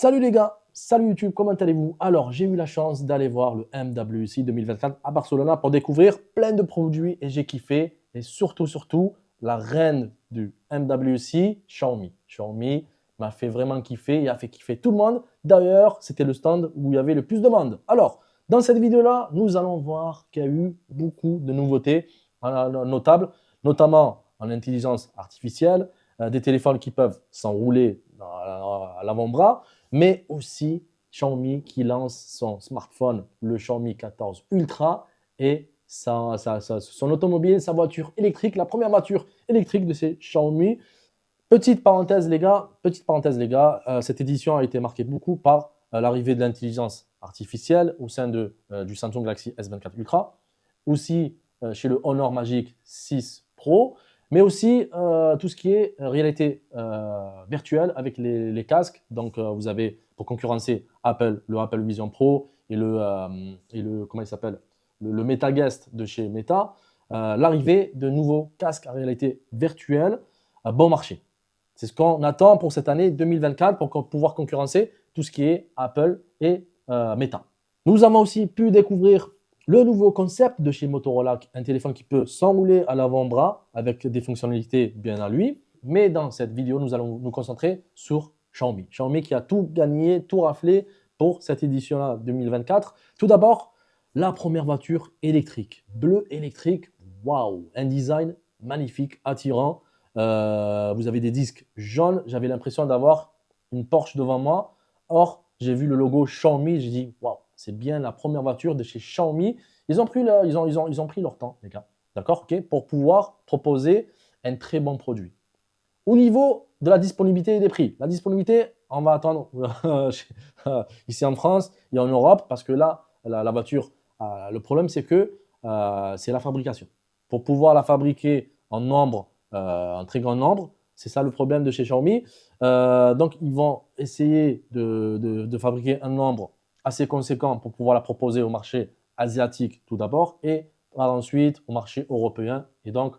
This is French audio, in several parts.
Salut les gars, salut YouTube, comment allez-vous? Alors, j'ai eu la chance d'aller voir le MWC 2024 à Barcelone pour découvrir plein de produits et j'ai kiffé. Et surtout, la reine du MWC, Xiaomi. Xiaomi m'a fait vraiment kiffer et a fait kiffer tout le monde. D'ailleurs, c'était le stand où il y avait le plus de monde. Alors, dans cette vidéo-là, nous allons voir qu'il y a eu beaucoup de nouveautés notables, notamment en intelligence artificielle, des téléphones qui peuvent s'enrouler à l'avant-bras, mais aussi Xiaomi qui lance son smartphone, le Xiaomi 14 Ultra, et son automobile, sa voiture électrique, la première voiture électrique de ces Xiaomi. Petite parenthèse les gars, cette édition a été marquée beaucoup par l'arrivée de l'intelligence artificielle au sein du Samsung Galaxy S24 Ultra, aussi chez le Honor Magic 6 Pro, mais aussi tout ce qui est réalité virtuelle avec les casques. Donc, vous avez, pour concurrencer Apple, le Apple Vision Pro et comment il s'appelle, le MetaGuest de chez Meta, l'arrivée de nouveaux casques à réalité virtuelle bon marché. C'est ce qu'on attend pour cette année 2024 pour pouvoir concurrencer tout ce qui est Apple et Meta. Nous avons aussi pu découvrir le nouveau concept de chez Motorola, un téléphone qui peut s'enrouler à l'avant-bras avec des fonctionnalités bien à lui. Mais dans cette vidéo, nous allons nous concentrer sur Xiaomi. Xiaomi qui a tout gagné, tout raflé pour cette édition-là 2024. Tout d'abord, la première voiture électrique, bleu électrique. Waouh, un design magnifique, attirant. Vous avez des disques jaunes. J'avais l'impression d'avoir une Porsche devant moi. Or, j'ai vu le logo Xiaomi, j'ai dit waouh. C'est bien la première voiture de chez Xiaomi. Ils ont pris leur temps, les gars. D'accord, ok, pour pouvoir proposer un très bon produit. Au niveau de la disponibilité et des prix, la disponibilité, on va attendre ici en France et en Europe parce que là, la voiture, le problème, c'est que c'est la fabrication. Pour pouvoir la fabriquer en nombre, en très grand nombre, c'est ça le problème de chez Xiaomi. Donc, ils vont essayer de fabriquer un nombre assez conséquent pour pouvoir la proposer au marché asiatique tout d'abord et par ensuite au marché européen et donc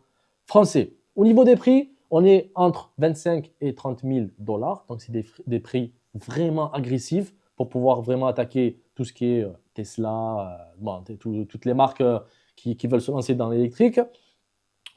français. Au niveau des prix, on est entre 25 et 30 000 $. Donc, c'est des prix vraiment agressifs pour pouvoir vraiment attaquer tout ce qui est Tesla, toutes les marques qui veulent se lancer dans l'électrique.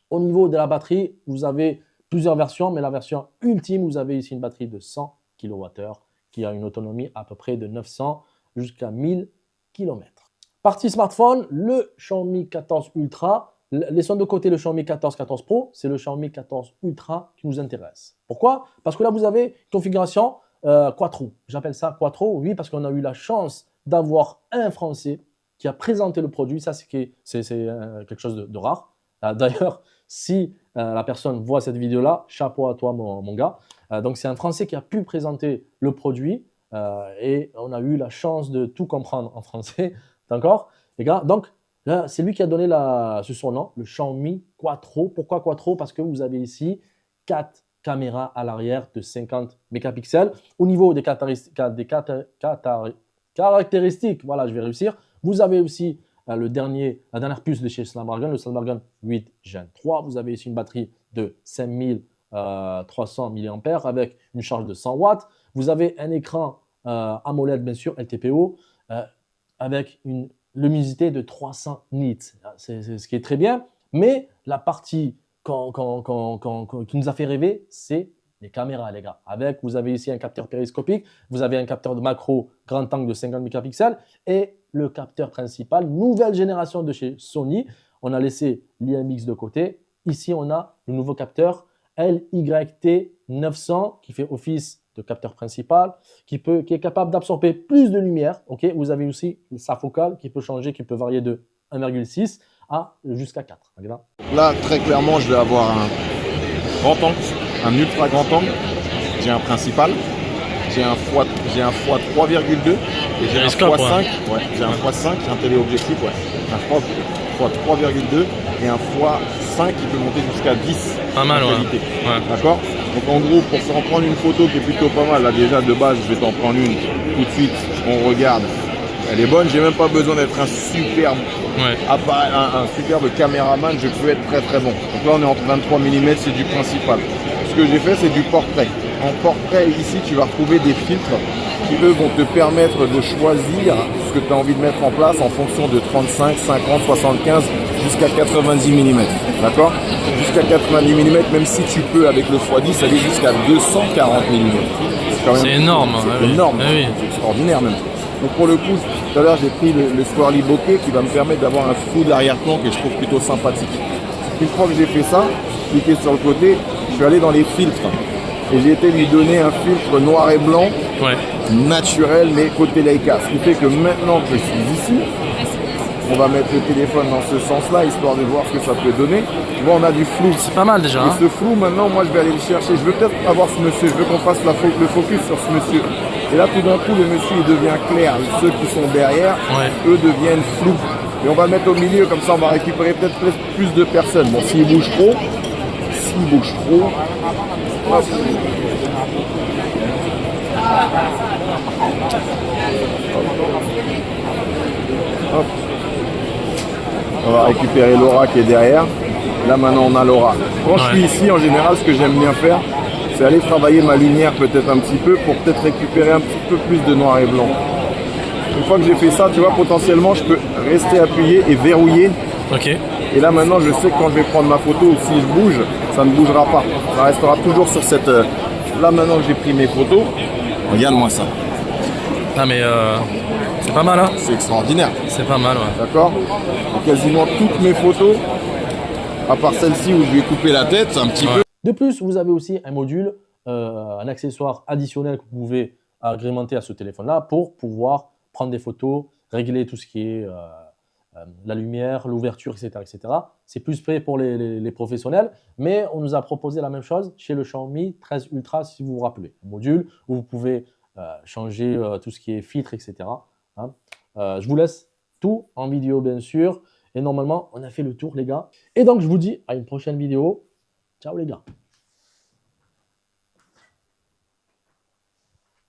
Au niveau de la batterie, vous avez plusieurs versions, mais la version ultime, vous avez ici une batterie de 100 kWh qui a une autonomie à peu près de 900 jusqu'à 1000 km. Partie smartphone, le Xiaomi 14 Ultra. Laissons de côté le Xiaomi 14 Pro, c'est le Xiaomi 14 Ultra qui nous intéresse. Pourquoi? Parce que là, vous avez une configuration Quattro. J'appelle ça Quattro, oui, parce qu'on a eu la chance d'avoir un Français qui a présenté le produit. Ça, c'est quelque chose de rare. D'ailleurs, si la personne voit cette vidéo-là, chapeau à toi, mon gars. Donc, c'est un Français qui a pu présenter le produit. Et on a eu la chance de tout comprendre en français, d'accord les gars? Donc là, c'est lui qui a donné ce surnom, le Xiaomi Quattro. Pourquoi Quattro? Parce que vous avez ici 4 caméras à l'arrière de 50 mégapixels. Au niveau des caractéristiques, voilà, je vais réussir. Vous avez aussi la dernière puce de chez Snapdragon, le Snapdragon 8 Gen 3. Vous avez ici une batterie de 5300 mAh avec une charge de 100 watts. Vous avez un écran AMOLED, bien sûr, LTPO, avec une luminosité de 300 nits. C'est ce qui est très bien. Mais la partie qui nous a fait rêver, c'est les caméras, les gars. Vous avez ici un capteur périscopique, vous avez un capteur de macro grand angle de 50 mégapixels et le capteur principal, nouvelle génération de chez Sony. On a laissé l'IMX de côté. Ici, on a le nouveau capteur LYT900 qui fait office de capteur principal, qui est capable d'absorber plus de lumière. Okay, vous avez aussi sa focale qui peut changer, qui peut varier de 1,6 à jusqu'à 4. Là, très clairement, je vais avoir un grand angle, un ultra grand angle. J'ai un principal, j'ai un x3,2 et j'ai un x5. Ouais, j'ai un x5, un téléobjectif, un x3,2 et un x5 qui peut monter jusqu'à 10. Pas mal, ouais. D'accord. Donc en gros, pour s'en prendre une photo qui est plutôt pas mal, là déjà de base, je vais t'en prendre une tout de suite. On regarde, elle est bonne. J'ai même pas besoin d'être un superbe caméraman. Je peux être très très bon. Donc là, on est entre 23 mm, c'est du principal. Ce que j'ai fait, c'est du portrait. En portrait, ici, tu vas retrouver des filtres qui eux vont te permettre de choisir ce que tu as envie de mettre en place en fonction de 35, 50, 75 jusqu'à 90 mm. D'accord? Jusqu'à 90 mm, même si tu peux avec le x10 aller jusqu'à 240 mm. C'est énorme. C'est énorme, oui. C'est extraordinaire même. Donc pour le coup, tout à l'heure j'ai pris le Squarely Bokeh qui va me permettre d'avoir un flou de l'arrière-plan que je trouve plutôt sympathique. Une fois que j'ai fait ça, cliqué sur le côté, je suis allé dans les filtres. Et j'ai été lui donner un filtre noir et blanc, naturel, mais côté Leica. Ce qui fait que maintenant que je suis ici, on va mettre le téléphone dans ce sens-là, histoire de voir ce que ça peut donner. Tu vois, on a du flou. C'est pas mal déjà. Et ce flou, maintenant, moi, je vais aller le chercher. Je veux peut-être avoir ce monsieur. Je veux qu'on fasse le focus sur ce monsieur. Et là, tout d'un coup, le monsieur, il devient clair. Ceux qui sont derrière, eux, deviennent flous. Et on va le mettre au milieu, comme ça, on va récupérer peut-être plus de personnes. Bon, s'il bouge trop, hop. Hop. On va récupérer Laura qui est derrière. Là maintenant on a Laura. Quand je suis ici, en général, ce que j'aime bien faire, c'est aller travailler ma lumière peut-être un petit peu pour peut-être récupérer un petit peu plus de noir et blanc. Une fois que j'ai fait ça, tu vois, potentiellement je peux rester appuyé et verrouiller. Et là maintenant je sais que quand je vais prendre ma photo ou si je bouge, ça ne bougera pas. Ça restera toujours sur cette... Là maintenant que j'ai pris mes photos, regarde-moi ça. Ah mais c'est pas mal hein. C'est extraordinaire. C'est pas mal, ouais. D'accord. Quasiment toutes mes photos, à part celle-ci où je lui ai coupé la tête un petit peu. De plus, vous avez aussi un module, un accessoire additionnel que vous pouvez agrémenter à ce téléphone-là pour pouvoir prendre des photos, régler tout ce qui est la lumière, l'ouverture, etc. etc. C'est plus fait pour les professionnels, mais on nous a proposé la même chose chez le Xiaomi 13 Ultra, si vous vous rappelez. Un module où vous pouvez changer tout ce qui est filtre, etc. Hein. Je vous laisse tout en vidéo, bien sûr. Et normalement, on a fait le tour, les gars. Et donc, je vous dis à une prochaine vidéo. Ciao, les gars.